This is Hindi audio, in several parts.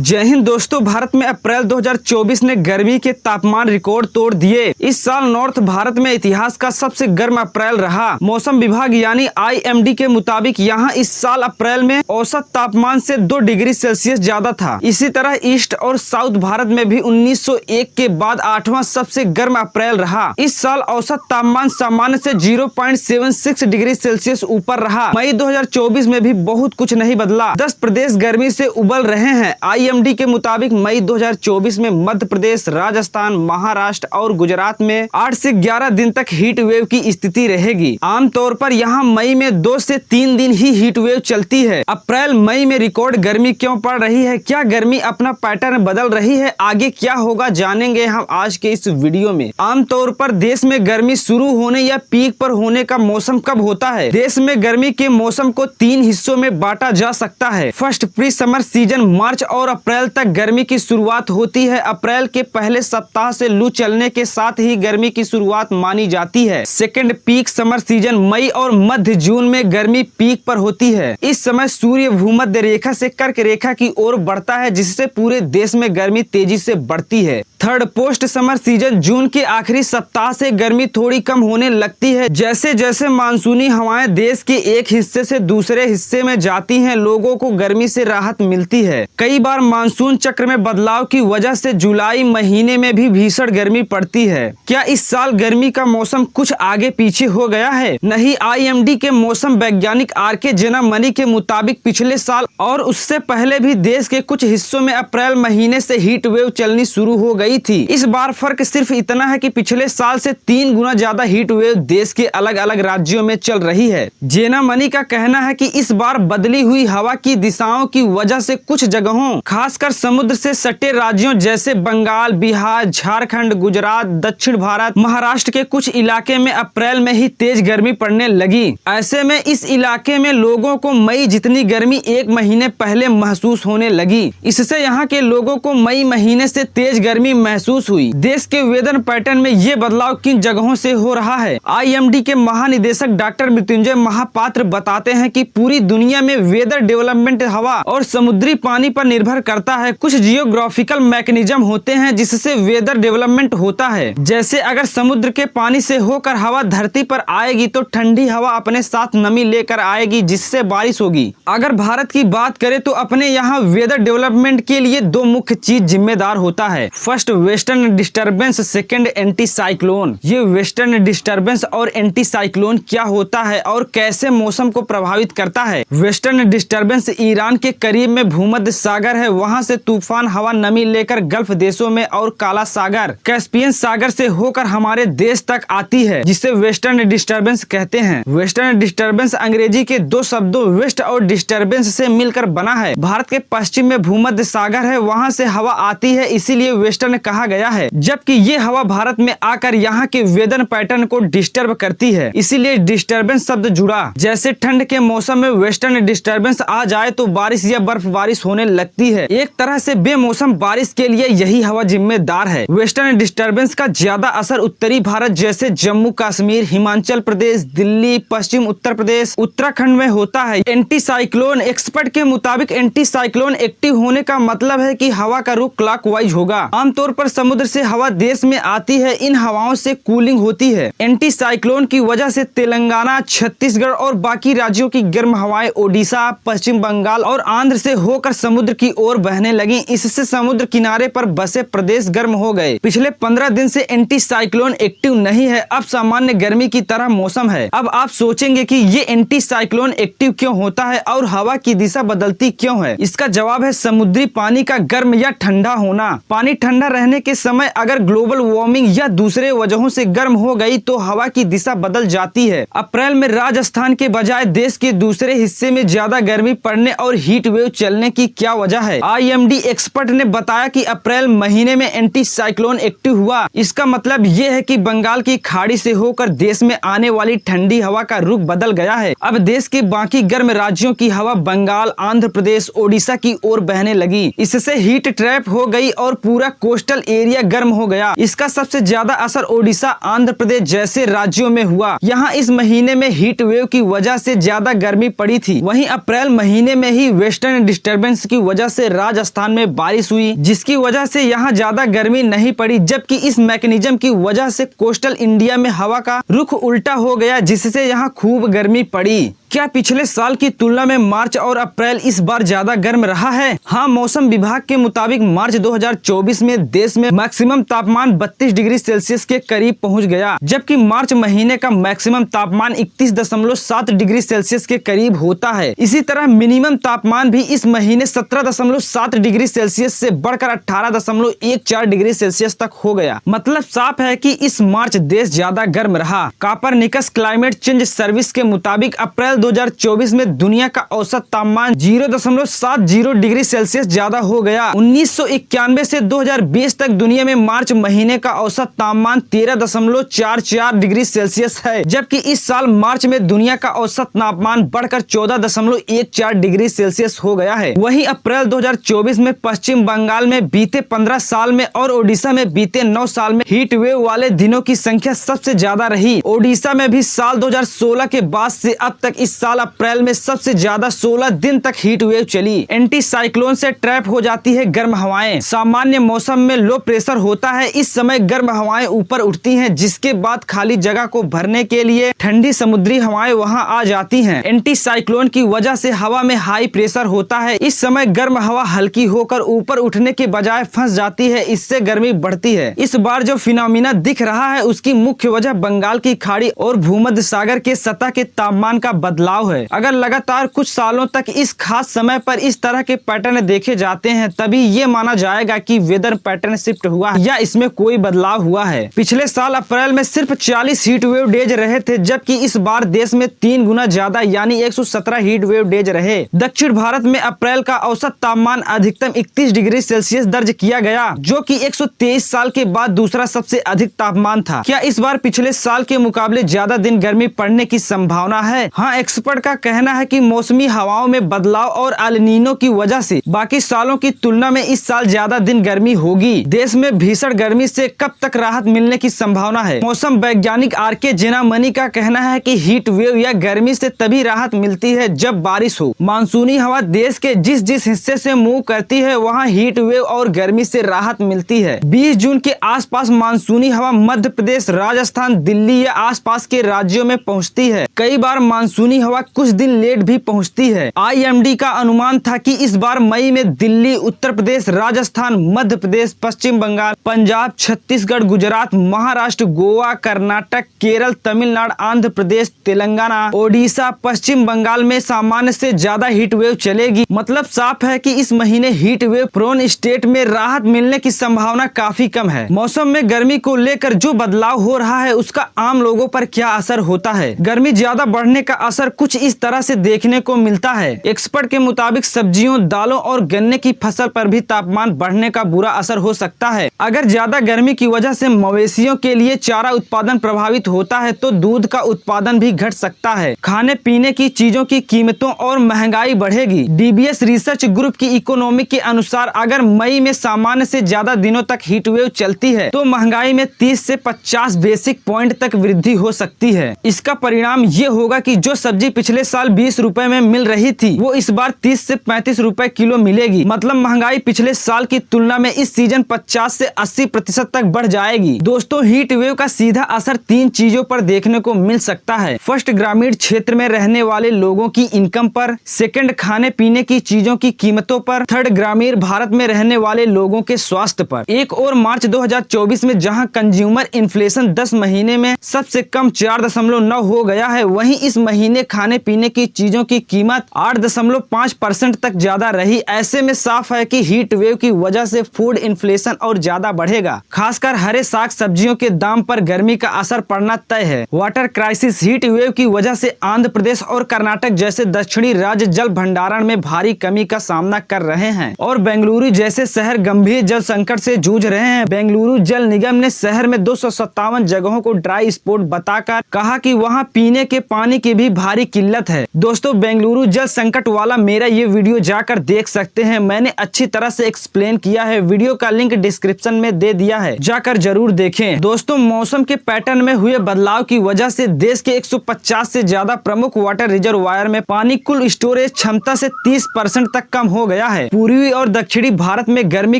जय हिंद दोस्तों, भारत में अप्रैल 2024 ने गर्मी के तापमान रिकॉर्ड तोड़ दिए। इस साल नॉर्थ भारत में इतिहास का सबसे गर्म अप्रैल रहा। मौसम विभाग यानी IMD के मुताबिक यहाँ इस साल अप्रैल में औसत तापमान से 2 डिग्री सेल्सियस ज्यादा था। इसी तरह ईस्ट और साउथ भारत में भी 1901 के बाद 8वां सबसे गर्म अप्रैल रहा। इस साल औसत तापमान सामान्य से 0.76 डिग्री सेल्सियस ऊपर रहा। मई 2024 में भी बहुत कुछ नहीं बदला। 10 प्रदेश गर्मी से उबल रहे हैं। IMD के मुताबिक मई 2024 में मध्य प्रदेश, राजस्थान, महाराष्ट्र और गुजरात में 8 से 11 दिन तक हीट वेव की स्थिति रहेगी। आमतौर पर यहाँ मई में 2 से 3 दिन ही हीट वेव चलती है। अप्रैल मई में रिकॉर्ड गर्मी क्यों पड़ रही है? क्या गर्मी अपना पैटर्न बदल रही है? आगे क्या होगा जानेंगे हम आज के इस वीडियो में। आमतौर पर देश में गर्मी शुरू होने या पीक पर होने का मौसम कब होता है? देश में गर्मी के मौसम को 3 हिस्सों में बांटा जा सकता है। फर्स्ट, प्री समर सीजन मार्च और अप्रैल तक गर्मी की शुरुआत होती है। अप्रैल के पहले सप्ताह से लू चलने के साथ ही गर्मी की शुरुआत मानी जाती है। सेकंड, पीक समर सीजन मई और मध्य जून में गर्मी पीक पर होती है। इस समय सूर्य भूमध्य रेखा से कर्क रेखा की ओर बढ़ता है, जिससे पूरे देश में गर्मी तेजी से बढ़ती है। थर्ड, पोस्ट समर सीजन जून के आखिरी सप्ताह से गर्मी थोड़ी कम होने लगती है। जैसे जैसे मानसूनी हवाएं देश के एक हिस्से से दूसरे हिस्से में जाती हैं, लोगों को गर्मी से राहत मिलती है। कई बार मानसून चक्र में बदलाव की वजह से जुलाई महीने में भी भीषण गर्मी पड़ती है। क्या इस साल गर्मी का मौसम कुछ आगे पीछे हो गया है? नहीं, IMD के मौसम वैज्ञानिक RK जेनामनी के मुताबिक पिछले साल और उससे पहले भी देश के कुछ हिस्सों में अप्रैल महीने से हीट वेव चलनी शुरू हो गई थी। इस बार फर्क सिर्फ इतना है कि पिछले साल से 3 गुना ज्यादा हीट वेव देश के अलग अलग राज्यों में चल रही है। जेनामनी का कहना है कि इस बार बदली हुई हवा की दिशाओं की वजह से कुछ जगहों, खासकर समुद्र से सटे राज्यों जैसे बंगाल, बिहार, झारखंड, गुजरात, दक्षिण भारत, महाराष्ट्र के कुछ इलाके में अप्रैल में ही तेज गर्मी पड़ने लगी। ऐसे में इस इलाके में लोगों को मई जितनी गर्मी 1 महीने पहले महसूस होने लगी। इससे यहाँ के लोगों को मई महीने से तेज गर्मी महसूस हुई। देश के वेदर पैटर्न में ये बदलाव किन जगहों से हो रहा है? IMD के महानिदेशक डॉक्टर मृत्युंजय महापात्र बताते हैं कि पूरी दुनिया में वेदर डेवलपमेंट हवा और समुद्री पानी पर निर्भर करता है। कुछ जियोग्राफिकल मैकेनिज्म होते हैं जिससे वेदर डेवलपमेंट होता है। जैसे अगर समुद्र के पानी से होकर हवा धरती पर आएगी तो ठंडी हवा अपने साथ नमी लेकर आएगी, जिससे बारिश होगी। अगर भारत की बात करें तो अपने यहाँ वेदर डेवलपमेंट के लिए 2 मुख्य चीज जिम्मेदार होता है। First, western disturbance, second anti cyclone. ये वेस्टर्न डिस्टर्बेंस और एंटी साइक्लोन क्या होता है और कैसे मौसम को प्रभावित करता है? वेस्टर्न डिस्टर्बेंस ईरान के करीब में भूमध्य सागर है। वहां से तूफान हवा नमी लेकर गल्फ देशों में और काला सागर, कैस्पियन सागर से होकर हमारे देश तक आती है, जिसे वेस्टर्न डिस्टर्बेंस कहते हैं। वेस्टर्न डिस्टर्बेंस अंग्रेजी के 2 शब्दों वेस्ट और डिस्टर्बेंस से मिलकर बना है। भारत के पश्चिम में भूमध्य सागर है, वहां से हवा आती है, इसीलिए वेस्टर्न कहा गया है। जबकि ये हवा भारत में आकर यहाँ के वेदर पैटर्न को डिस्टर्ब करती है, इसीलिए डिस्टर्बेंस शब्द जुड़ा। जैसे ठंड के मौसम में वेस्टर्न डिस्टर्बेंस आ जाए तो बारिश या बर्फबारिश होने लगती है। एक तरह से बेमौसम बारिश के लिए यही हवा जिम्मेदार है। वेस्टर्न डिस्टर्बेंस का ज्यादा असर उत्तरी भारत जैसे जम्मू कश्मीर, हिमाचल प्रदेश, दिल्ली, पश्चिम उत्तर प्रदेश, उत्तराखंड में होता है। एंटी साइक्लोन, एक्सपर्ट के मुताबिक एंटी साइक्लोन एक्टिव होने का मतलब है कि हवा का रुख क्लॉकवाइज होगा। आमतौर पर समुद्र से हवा देश में आती है, इन हवाओं से कूलिंग होती है। एंटी साइक्लोन की वजह से तेलंगाना, छत्तीसगढ़ और बाकी राज्यों की गर्म हवाएं ओडिशा, पश्चिम बंगाल और आंध्र से होकर समुद्र की ओर बहने लगी। इससे समुद्र किनारे पर बसे प्रदेश गर्म हो गए। पिछले 15 दिन से एंटी साइक्लोन एक्टिव नहीं है, अब सामान्य गर्मी की तरह मौसम है। अब आप सोचेंगे कि ये एंटी साइक्लोन एक्टिव क्यों होता है और हवा की दिशा बदलती क्यों है? इसका जवाब है समुद्री पानी का गर्म या ठंडा होना। पानी ठंडा रहने के समय अगर ग्लोबल वार्मिंग या दूसरे वजहों से गर्म हो गई तो हवा की दिशा बदल जाती है। अप्रैल में राजस्थान के बजाय देश के दूसरे हिस्से में ज्यादा गर्मी पड़ने और हीट वेव चलने की क्या वजह है? IMD एक्सपर्ट ने बताया कि अप्रैल महीने में एंटी साइक्लोन एक्टिव हुआ। इसका मतलब ये है कि बंगाल की खाड़ी से होकर देश में आने वाली ठंडी हवा का रुख बदल गया है। अब देश के बाकी गर्म राज्यों की हवा बंगाल, आंध्र प्रदेश, ओडिशा की ओर बहने लगी। इससे हीट ट्रैप हो गई और पूरा कोस्ट कोस्टल एरिया गर्म हो गया। इसका सबसे ज्यादा असर ओडिशा, आंध्र प्रदेश जैसे राज्यों में हुआ। यहाँ इस महीने में हीट वेव की वजह से ज्यादा गर्मी पड़ी थी। वहीं अप्रैल महीने में ही वेस्टर्न डिस्टर्बेंस की वजह से राजस्थान में बारिश हुई, जिसकी वजह से यहाँ ज्यादा गर्मी नहीं पड़ी, जबकि इस मैकेनिज्म की वजह से कोस्टल इंडिया में हवा का रुख उल्टा हो गया, जिससे यहाँ खूब गर्मी पड़ी। क्या पिछले साल की तुलना में मार्च और अप्रैल इस बार ज्यादा गर्म रहा है? हाँ, मौसम विभाग के मुताबिक मार्च 2024 में देश में मैक्सिमम तापमान 32 डिग्री सेल्सियस के करीब पहुंच गया, जबकि मार्च महीने का मैक्सिमम तापमान 31.7 डिग्री सेल्सियस के करीब होता है। इसी तरह मिनिमम तापमान भी इस महीने 17.7 डिग्री सेल्सियस से बढ़कर 18.14 डिग्री सेल्सियस तक हो गया। मतलब साफ है कि इस मार्च देश ज्यादा गर्म रहा। कोपरनिकस क्लाइमेट चेंज सर्विस के मुताबिक अप्रैल 2024 में दुनिया का औसत तापमान 0.70 डिग्री सेल्सियस ज्यादा हो गया। 1991 से 2020 तक दुनिया में मार्च महीने का औसत तापमान 13.44 डिग्री सेल्सियस है, जबकि इस साल मार्च में दुनिया का औसत तापमान बढ़कर 14.14 डिग्री सेल्सियस हो गया है। वहीं अप्रैल 2024 में पश्चिम बंगाल में बीते 15 साल में और ओडिशा में बीते 9 साल में हीट वेव वाले दिनों की संख्या सबसे ज्यादा रही। ओडिशा में भी साल 2016 के बाद से अब तक इस साल अप्रैल में सबसे ज्यादा 16 दिन तक हीट वेव चली। एंटी साइक्लोन से ट्रैप हो जाती है गर्म हवाएं। सामान्य मौसम में लो प्रेशर होता है, इस समय गर्म हवाएं ऊपर उठती हैं, जिसके बाद खाली जगह को भरने के लिए ठंडी समुद्री हवाएं वहां आ जाती हैं। एंटी साइक्लोन की वजह से हवा में हाई प्रेशर होता है, इस समय गर्म हवा हल्की होकर ऊपर उठने के बजाय फंस जाती है, इससे गर्मी बढ़ती है। इस बार जो फिनोमिना दिख रहा है उसकी मुख्य वजह बंगाल की खाड़ी और भूमध्य सागर के सतह के तापमान का बदलाव है। अगर लगातार कुछ सालों तक इस खास समय पर इस तरह के पैटर्न देखे जाते हैं, तभी ये माना जाएगा कि वेदर पैटर्न शिफ्ट हुआ है या इसमें कोई बदलाव हुआ है। पिछले साल अप्रैल में सिर्फ 40 हीट वेव डेज रहे थे, जबकि इस बार देश में 3 गुना ज्यादा यानी 117 हीट वेव डेज रहे। दक्षिण भारत में अप्रैल का औसत तापमान अधिकतम 31 डिग्री सेल्सियस दर्ज किया गया, जो कि 123 साल के बाद दूसरा सबसे अधिक तापमान था। क्या इस बार पिछले साल के मुकाबले ज्यादा दिन गर्मी पड़ने की संभावना है? हाँ, एक्सपर्ट का कहना है कि मौसमी हवाओं में बदलाव और एल नीनो की वजह से बाकी सालों की तुलना में इस साल ज्यादा दिन गर्मी होगी। देश में भीषण गर्मी से कब तक राहत मिलने की संभावना है? मौसम वैज्ञानिक आर.के. जेनामनी का कहना है कि हीट वेव या गर्मी से तभी राहत मिलती है जब बारिश हो। मानसूनी हवा देश के जिस जिस हिस्से से मूव करती है वहाँ हीट वेव और गर्मी से राहत मिलती है। 20 जून के आसपास मानसूनी हवा मध्य प्रदेश, राजस्थान, दिल्ली या आसपास के राज्यों में पहुँचती है। कई बार मानसूनी हवा कुछ दिन लेट भी पहुंचती है। IMD का अनुमान था कि इस बार मई में दिल्ली, उत्तर प्रदेश, राजस्थान, मध्य प्रदेश, पश्चिम बंगाल, पंजाब, छत्तीसगढ़, गुजरात, महाराष्ट्र, गोवा, कर्नाटक, केरल, तमिलनाडु, आंध्र प्रदेश, तेलंगाना, ओडिशा, पश्चिम बंगाल में सामान्य से ज्यादा हीट वेव चलेगी। मतलब साफ है कि इस महीने हीट वेव प्रोन स्टेट में राहत मिलने की संभावना काफी कम है। मौसम में गर्मी को लेकर जो बदलाव हो रहा है उसका आम लोगों पर क्या असर होता है? गर्मी ज्यादा बढ़ने का असर कुछ इस तरह से देखने को मिलता है। एक्सपर्ट के मुताबिक सब्जियों, दालों और गन्ने की फसल पर भी तापमान बढ़ने का बुरा असर हो सकता है। अगर ज्यादा गर्मी की वजह से मवेशियों के लिए चारा उत्पादन प्रभावित होता है तो दूध का उत्पादन भी घट सकता है। खाने पीने की चीजों की कीमतों और महंगाई बढ़ेगी। DBS रिसर्च ग्रुप की इकोनॉमी के अनुसार अगर मई में सामान्य से ज्यादा दिनों तक हीट वेव चलती है तो महंगाई में 30 से 50 बेसिक पॉइंट तक वृद्धि हो सकती है। इसका परिणाम ये होगा कि जो सब्जी पिछले साल 20 रुपए में मिल रही थी वो इस बार 30 से 35 रुपए किलो मिलेगी। मतलब महंगाई पिछले साल की तुलना में इस सीजन 50 से 80% तक बढ़ जाएगी। दोस्तों, हीट वेव का सीधा असर 3 चीजों पर देखने को मिल सकता है। फर्स्ट, ग्रामीण क्षेत्र में रहने वाले लोगों की इनकम पर। सेकंड, खाने पीने की चीजों की कीमतों पर। थर्ड, ग्रामीण भारत में रहने वाले लोगों के स्वास्थ्य पर। एक और मार्च 2024 में जहां कंज्यूमर इन्फ्लेशन 10 महीने में सबसे कम 4.9 हो गया है, वहीं इस महीने खाने पीने की चीजों की कीमत 8.5% तक ज्यादा रही। ऐसे में साफ है कि हीट वेव की वजह से फूड इन्फ्लेशन और ज्यादा बढ़ेगा। खासकर हरे साग सब्जियों के दाम पर गर्मी का असर पड़ना तय है। वाटर क्राइसिस, हीट वेव की वजह से आंध्र प्रदेश और कर्नाटक जैसे दक्षिणी राज्य जल भंडारण में भारी कमी का सामना कर रहे हैं और बेंगलुरु जैसे शहर गंभीर जल संकट से जूझ रहे हैं। बेंगलुरु जल निगम ने शहर में 257 जगहों को ड्राई स्पॉट बताकर कहा कि वहां पीने के पानी की भी भारी भारी किल्लत है। दोस्तों, बेंगलुरु जल संकट वाला मेरा ये वीडियो जाकर देख सकते हैं। मैंने अच्छी तरह से एक्सप्लेन किया है। वीडियो का लिंक डिस्क्रिप्शन में दे दिया है, जाकर जरूर देखें। दोस्तों, मौसम के पैटर्न में हुए बदलाव की वजह से देश के 150 से ज्यादा प्रमुख वाटर रिजर्वायर में पानी कुल स्टोरेज क्षमता से 30% तक कम हो गया है। पूर्वी और दक्षिणी भारत में गर्मी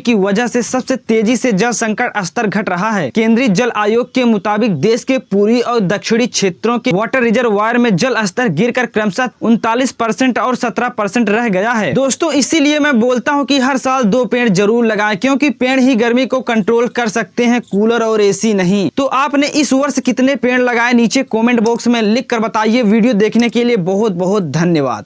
की वजह से सबसे तेजी से जल संकट स्तर घट रहा है। केंद्रीय जल आयोग के मुताबिक देश के पूर्वी और दक्षिणी क्षेत्रों के वाटर रिजर्वायर में जल स्तर गिरकर क्रमशः 39% और 17% रह गया है। दोस्तों, इसीलिए मैं बोलता हूं कि हर साल 2 पेड़ जरूर लगाएं, क्योंकि पेड़ ही गर्मी को कंट्रोल कर सकते हैं, कूलर और एसी नहीं। तो आपने इस वर्ष कितने पेड़ लगाए, नीचे कमेंट बॉक्स में लिख कर बताइए। वीडियो देखने के लिए बहुत बहुत धन्यवाद।